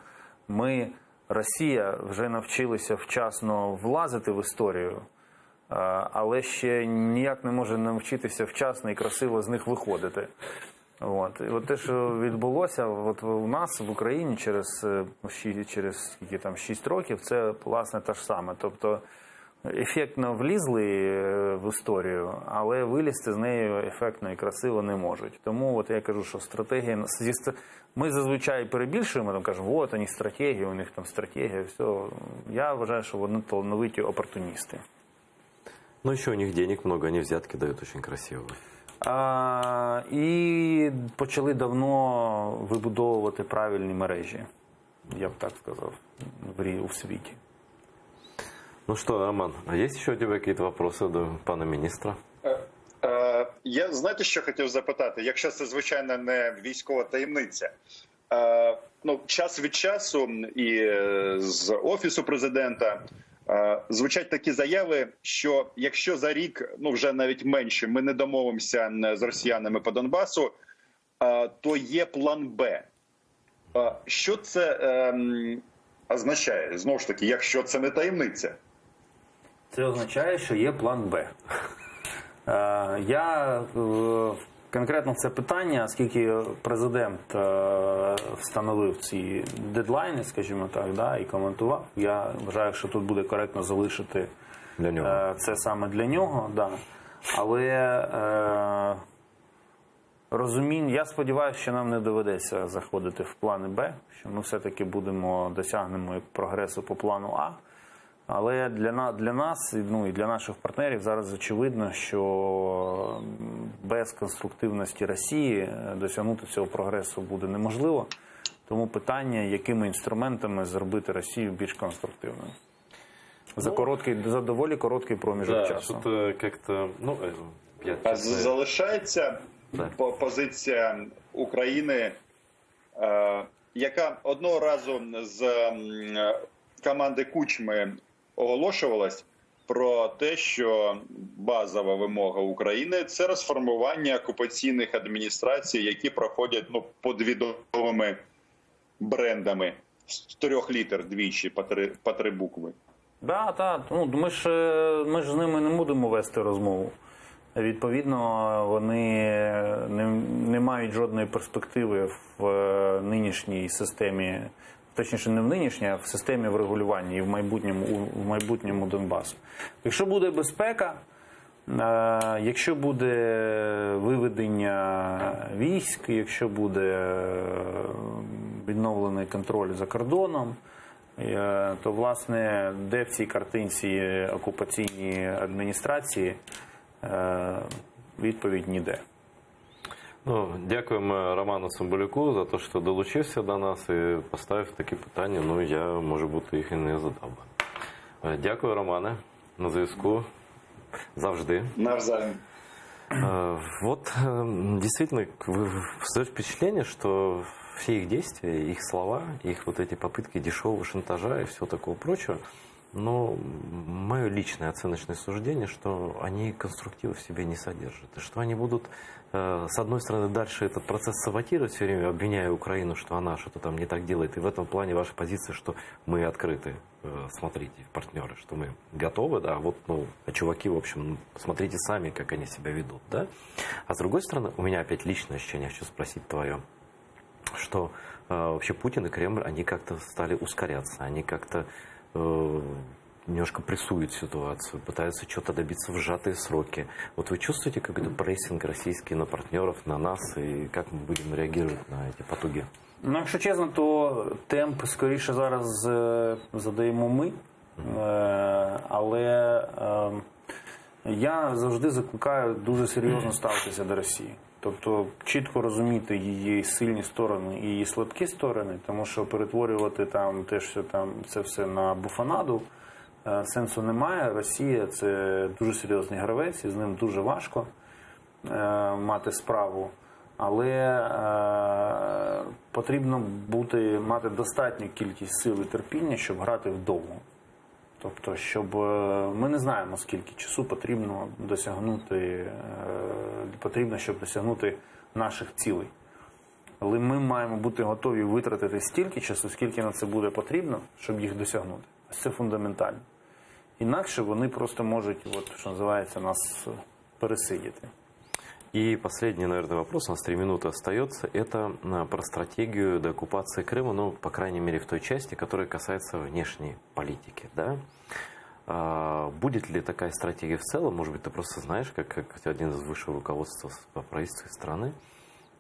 Росія, вже навчилися вчасно влазити в історію, але ще ніяк не може навчитися вчасно і красиво з них виходити. І те, що відбулося у нас в Україні через 6 років, це, власне, те ж саме. Тобто, ефектно влізли в історію, але вилізти з нею ефектно і красиво не можуть. Тому я кажу, що стратегія... Ми зазвичай перебільшуємо, кажемо, у них стратегія, у них стратегія, все. Я вважаю, що вони талановиті опортуністи. Еще у них денег много, они взятки дают очень красиво. І почали давно вибудовувати правильні мережі, я б так сказав, у світі. Ну что, Роман, а есть еще у тебя какие-то вопросы до пана міністра? Я, знаєте, що хотів запитати? Якщо це, звичайно, не військова таємниця. Час від часу і з Офісу президента звучать такі заяви, що якщо за рік, вже навіть менше, ми не домовимося з росіянами по Донбасу, то є план Б. Що це означає? Знову ж таки, якщо це не таємниця. Це означає, що є план Б. Я конкретно це питання, оскільки президент встановив ці дедлайни, скажімо так, і коментував, я вважаю, що тут буде коректно залишити Для нього. Це саме для нього. Да. Але я сподіваюся, що нам не доведеться заходити в плани Б, що ми все-таки досягнемо прогресу по плану А. Але для нас, і для наших партнерів зараз очевидно, що без конструктивності Росії досягнути цього прогресу буде неможливо. Тому питання, якими інструментами зробити Росію більш конструктивною. За доволі короткий проміжок часу. Залишається позиція України, яка одного разу з команди Кучми оголошувалась про те, що базова вимога України – це розформування окупаційних адміністрацій, які проходять під відомими брендами з 3 літер двічі по 3 букви. Так. Ми ж з ними не будемо вести розмову. Відповідно, вони не мають жодної перспективи в нинішній системі, точніше не в нинішній, а в системі врегулювання і в майбутньому Донбасу. Якщо буде безпека, якщо буде виведення військ, якщо буде відновлений контроль за кордоном, то, власне, де в цій картинці окупаційні адміністрації, відповідь ніде. Дякуємо Роману Цимбалюку за те, що долучився до нас і поставив такі питання. Я, може бути, їх і не задав би. Дякую, Романе. На зв'язку. Завжди. Навзаєм. Действительно, создаешь впечатление, что все их действия, их слова, их эти попытки дешевого шантажа и всего такого прочего, но мое личное оценочное суждение, что они конструктива в себе не содержат. И что они будут, с одной стороны, дальше этот процесс саботировать, все время обвиняя Украину, что она что-то там не так делает. И в этом плане ваша позиция, что мы открыты, смотрите, партнеры, что мы готовы, да, а чуваки, в общем, смотрите сами, как они себя ведут, да. А с другой стороны, у меня опять личное ощущение, хочу спросить твое, что вообще Путин и Кремль, они как-то стали ускоряться, они как-то немножко прессуют ситуацию, пытаются что-то добиться в сжатые сроки. Вы чувствуете какой-то прессинг российский на партнеров, на нас, и как мы будем реагировать на эти потуги? Якщо чесно, то темп скоріше зараз задаємо ми, але я завжди закликаю дуже серйозно ставитися до Росії. Тобто чітко розуміти її сильні сторони і її слабкі сторони, тому що перетворювати це все на буфонаду сенсу немає. Росія – це дуже серйозний гравець, і з ним дуже важко мати справу. Але потрібно мати достатню кількість сил і терпіння, щоб грати вдовго. Тобто, щоб ми не знаємо, скільки часу потрібно, щоб досягнути наших цілей. Але ми маємо бути готові витратити стільки часу, скільки на це буде потрібно, щоб їх досягнути. Це фундаментально. Інакше вони просто можуть, що називається, нас пересидіти. И последний, наверное, вопрос, у нас 3 минуты остается, это про стратегию деоккупации Крыма, по крайней мере, в той части, которая касается внешней политики, да? Будет ли такая стратегия в целом? Может быть, ты просто знаешь, как один из высшего руководства по правительству страны,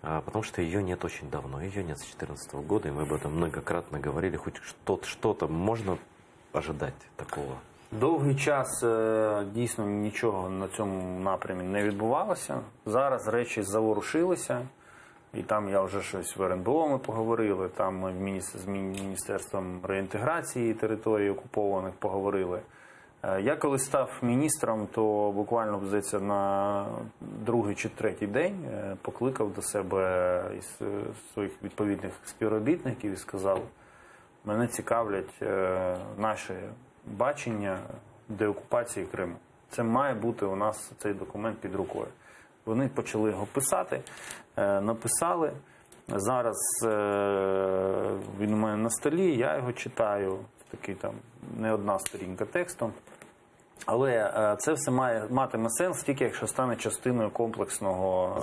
потому что ее нет очень давно, ее нет с 2014 года, и мы об этом многократно говорили, хоть что-то можно ожидать такого? Довгий час дійсно нічого на цьому напрямі не відбувалося. Зараз речі заворушилися. І там я вже щось в РНБО ми поговорили, там ми з Міністерством реінтеграції територій окупованих поговорили. Я коли став міністром, то буквально, здається, на другий чи третій день покликав до себе із своїх відповідних співробітників і сказав, мене цікавлять наші бачення деокупації Криму. Це має бути у нас цей документ під рукою. Вони почали його писати, написали. Зараз він у мене на столі, я його читаю, такий там не одна сторінка текстом. Але це все матиме сенс тільки якщо стане частиною комплексного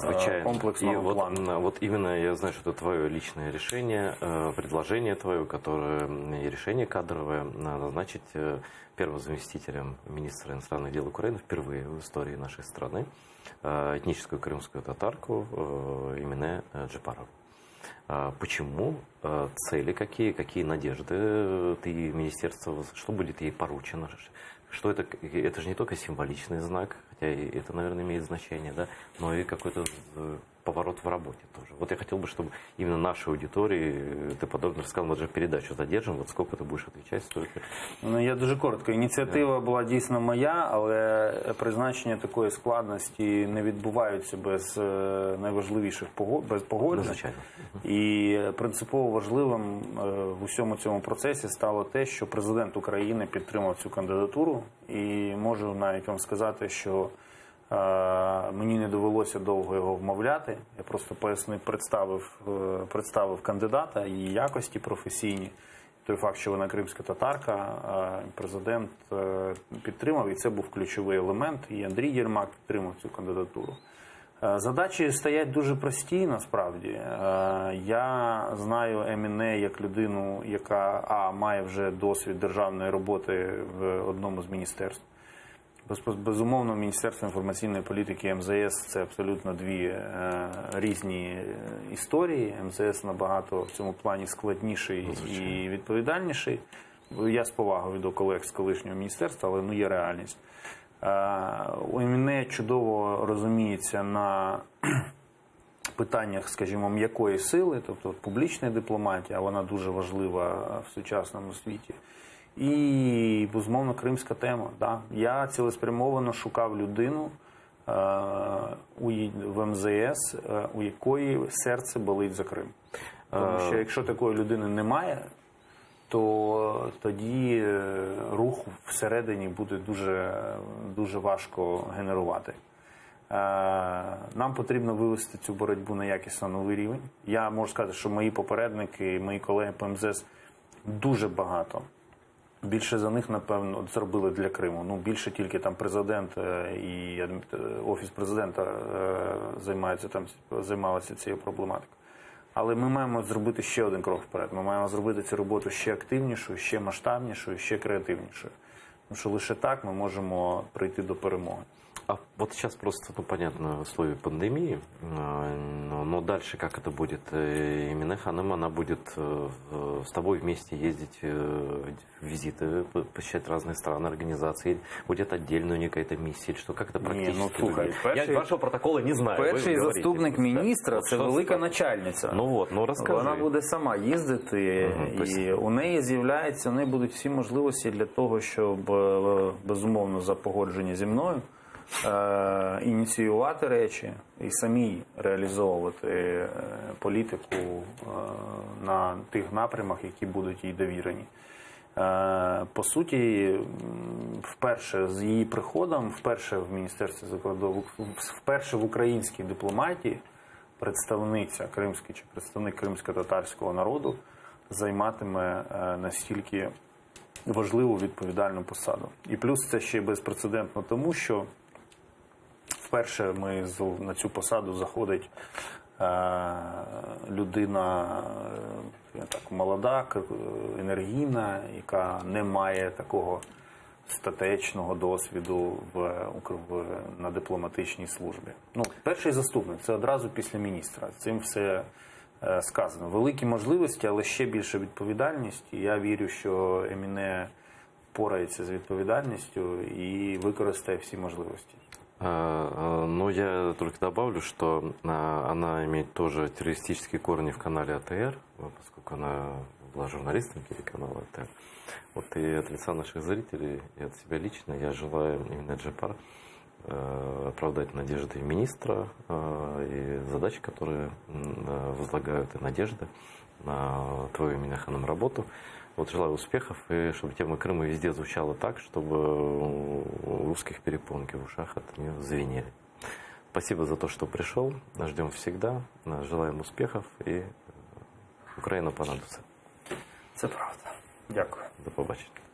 плану. Вот именно я знаю, что это твое личное решение, предложение твое, которое и решение кадровое назначить первым заместителем министра иностранных дел Украины впервые в истории нашей страны этническую крымскую татарку Эмине Джипарову. Почему? Цели какие надежды ты министерство, что будет ей поручено? Что это же не только символичный знак, хотя и это, наверное, имеет значение, да, но и какой-то поворот в работе тоже. Вот я хотел бы, чтобы именно нашей аудитории ты подробно рассказал, мы же передачу задержим, вот сколько ты будешь отвечать, столько. Ну, я дуже коротко. Ініціатива була дійсно моя, але призначення такої складності не відбуваються без найважливіших погоджень. І принципово важливим в усьому цьому процесі стало те, що президент України підтримав цю кандидатуру. І можу навіть вам сказати, що мені не довелося довго його вмовляти. Я просто представив кандидата, її якості професійні. Той факт, що вона кримська татарка, президент підтримав, і це був ключовий елемент. І Андрій Єрмак підтримав цю кандидатуру. Задачі стоять дуже прості, насправді. Я знаю Еміне як людину, яка має вже досвід державної роботи в одному з міністерств. Безумовно, Міністерство інформаційної політики, МЗС – це абсолютно дві різні історії. МЗС набагато в цьому плані складніший і відповідальніший. Я з повагою до колег з колишнього міністерства, але є реальність. У Еміне чудово розуміється на питаннях, скажімо, м'якої сили, тобто публічної дипломатії, а вона дуже важлива в сучасному світі. І, безумовно, кримська тема. Да. Я цілеспрямовано шукав людину в МЗС, у якої серце болить за Крим. Тому що якщо такої людини немає, то тоді рух всередині буде дуже важко генерувати. Нам потрібно вивести цю боротьбу на якісно новий рівень. Я можу сказати, що мої попередники, мої колеги по МЗС дуже багато. Більше за них, напевно, зробили для Криму. Ну, більше тільки там президент і Офіс президента займалися цією проблематикою. Але ми маємо зробити ще один крок вперед. Ми маємо зробити цю роботу ще активнішою, ще масштабнішою, ще креативнішою. Тому що лише так ми можемо прийти до перемоги. А вот сейчас просто, понятно, в условии пандемии, но дальше как это будет? Эмине Ханым, она будет с тобой вместе ездить в визиты, посещать разные страны, организации, будет отдельная какая-то миссия, что как это практически выглядит? Я вашого протоколу не знаю. Перший заступник міністра – це велика начальниця. Розкажи. Вона буде сама їздити, і у неї будуть всі можливості для того, щоб, безумовно, за погодження зі мною, ініціювати речі і самі реалізовувати політику на тих напрямах, які будуть їй довірені. По суті, вперше з її приходом, вперше в Міністерстві закордонних, вперше в українській дипломатії представниця кримська чи представник кримсько-татарського народу займатиме настільки важливу відповідальну посаду. І плюс це ще безпрецедентно тому, що вперше на цю посаду заходить людина молода, енергійна, яка не має такого статечного досвіду на дипломатичній службі. Перший заступник – це одразу після міністра. Цим все сказано. Великі можливості, але ще більша відповідальність. І я вірю, що Еміне впорається з відповідальністю і використає всі можливості. Но я только добавлю, что она имеет тоже террористические корни в канале АТР, поскольку она была журналистом телеканала АТР. Вот и от лица наших зрителей, и от себя лично я желаю именно Джипар оправдать надежды министра и задачи, которые возлагают, и надежды на твою именно работу. Вот желаю успехов, и чтобы тема Крыма везде звучала так, чтобы у русских перепонки в ушах от нее звенели. Спасибо за то, что пришел. Ждем всегда. Желаем успехов, и Украина понадобится. Це правда. Дякую. До побачення.